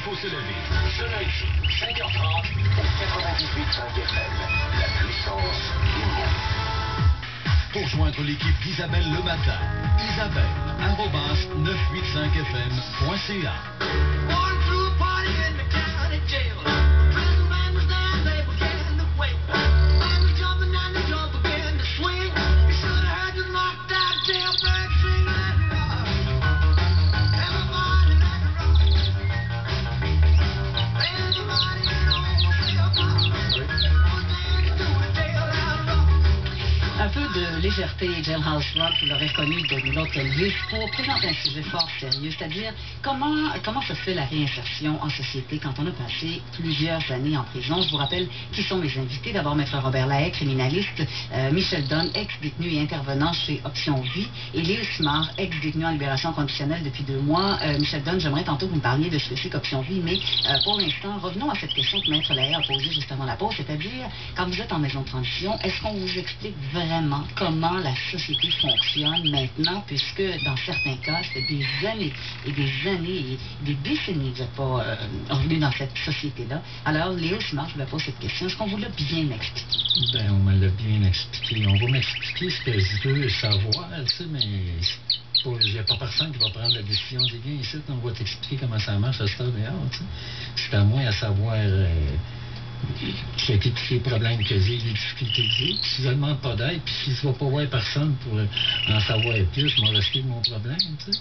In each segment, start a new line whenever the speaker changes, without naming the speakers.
qu'il faut se lever. Ce lundi, 5h30, au 98.5 FM, la puissance du mot. Pour joindre l'équipe d'Isabelle le matin, Isabelle@985fm.ca.
Un peu de légèreté, Jailhouse Rock, vous l'aurez reconnu de l'autre Elvis, pour présenter un sujet fort sérieux, c'est-à-dire comment se fait la réinsertion en société quand on a passé plusieurs années en prison. Je vous rappelle qui sont mes invités. D'abord, Maître Robert Lahaye, criminaliste, Michel Dunn, ex-détenu et intervenant chez Option Vie, et Léo Simard, ex-détenu en libération conditionnelle depuis 2 mois. Michel Dunn, j'aimerais tantôt que vous me parliez de ce que c'est qu'Option Vie, mais pour l'instant, revenons à cette question que Maître Lahaye a posée juste avant la pause, c'est-à-dire, quand vous êtes en maison de transition, est-ce qu'on vous explique vraiment comment la société fonctionne maintenant, puisque dans certains cas, ça fait des années et des années et des décennies que vous n'êtes pas revenu dans cette société-là. Alors, Léo Simard, je vous pose cette question. Est-ce qu'on vous l'a bien expliqué?
Ben, on me l'a bien expliqué. On va m'expliquer ce que je veux savoir, tu sais, mais il n'y a pas personne qui va prendre la décision de viens ici, on va t'expliquer comment ça marche à ce stade-dehors, tu sais. C'est à moi à savoir checker tous les problèmes que j'ai, les difficultés que j'ai. Si je ne demande pas d'aide, puis si je ne vais pas voir personne pour en savoir plus, je m'en rester de mon problème, tu sais.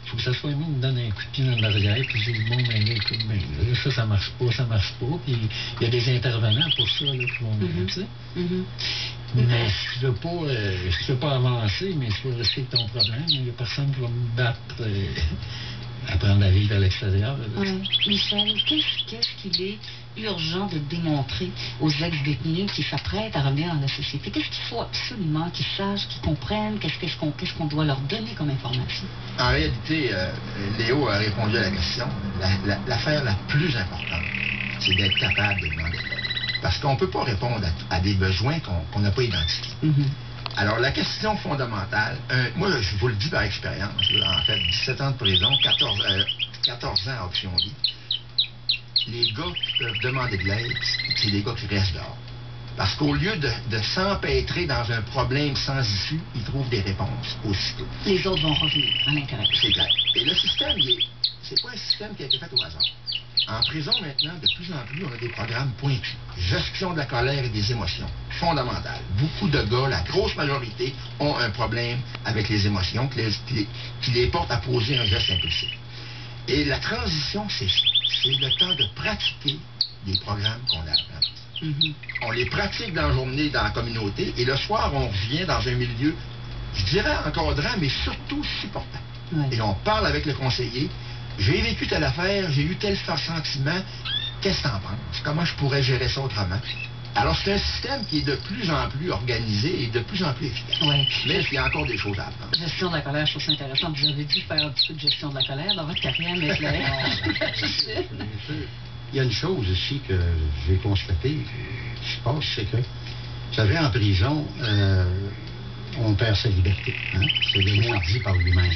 Il faut que ça soit moi qui me donne un coup de pied dans l'arrière, puis je dis, bon, ben là, écoute, ben là, ça marche pas, puis il y a des intervenants pour ça, là, qui vont venir, tu sais. Mais si tu veux pas avancer, mais tu veux rester avec ton problème, il n'y a personne qui va me battre, apprendre à vivre à l'extérieur.
Michel, qu'est-ce qu'il est urgent de démontrer aux ex-détenus qui s'apprêtent à revenir dans la société? Qu'est-ce qu'il faut absolument qu'ils sachent, qu'ils comprennent? Qu'est-ce qu'on doit leur donner comme information?
En réalité, Léo a répondu à la question. L'affaire la plus importante, c'est d'être capable de demander de l'aide. Parce qu'on ne peut pas répondre à des besoins qu'on n'a pas identifiés. Alors, la question fondamentale, moi, je vous le dis par expérience, en fait, 17 ans de prison, 14 ans à Option Vie. Les gars qui peuvent demander de l'aide, c'est les gars qui restent dehors. Parce qu'au lieu de s'empêtrer dans un problème sans issue, ils trouvent des réponses aussitôt.
Les autres vont revenir à l'intérieur.
C'est clair. Et le système, c'est pas un système qui a été fait au hasard. En prison, maintenant, de plus en plus, on a des programmes pointus. Gestion de la colère et des émotions. Fondamentales. Beaucoup de gars, la grosse majorité, ont un problème avec les émotions qui les porte à poser un geste impulsif. Et la transition, c'est le temps de pratiquer des programmes qu'on a appris. On les pratique dans la journée, dans la communauté, et le soir, on revient dans un milieu, je dirais encadrant, mais surtout supportant. Et on parle avec le conseiller. J'ai vécu telle affaire, j'ai eu tel sentiment, qu'est-ce que t'en penses? Comment je pourrais gérer ça autrement? Alors, c'est un système qui est de plus en plus organisé et de plus en plus efficace. Mais il y a encore des choses à apprendre.
Gestion de la colère, je trouve ça intéressant. Vous avez dû faire un petit peu de gestion de la colère dans votre carrière, mais
il y a une chose aussi que j'ai constatée, qui se passe, c'est que, vous savez, en prison, on perd sa liberté. Hein? C'est le mot dit par lui-même.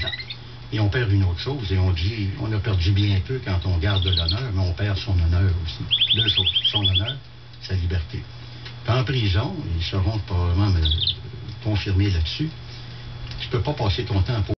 Et on perd une autre chose, et on dit, on a perdu bien peu quand on garde de l'honneur, mais on perd son honneur aussi. 2 choses, son honneur, sa liberté. Puis en prison, ils sauront probablement me confirmer là-dessus, tu peux pas passer ton temps pour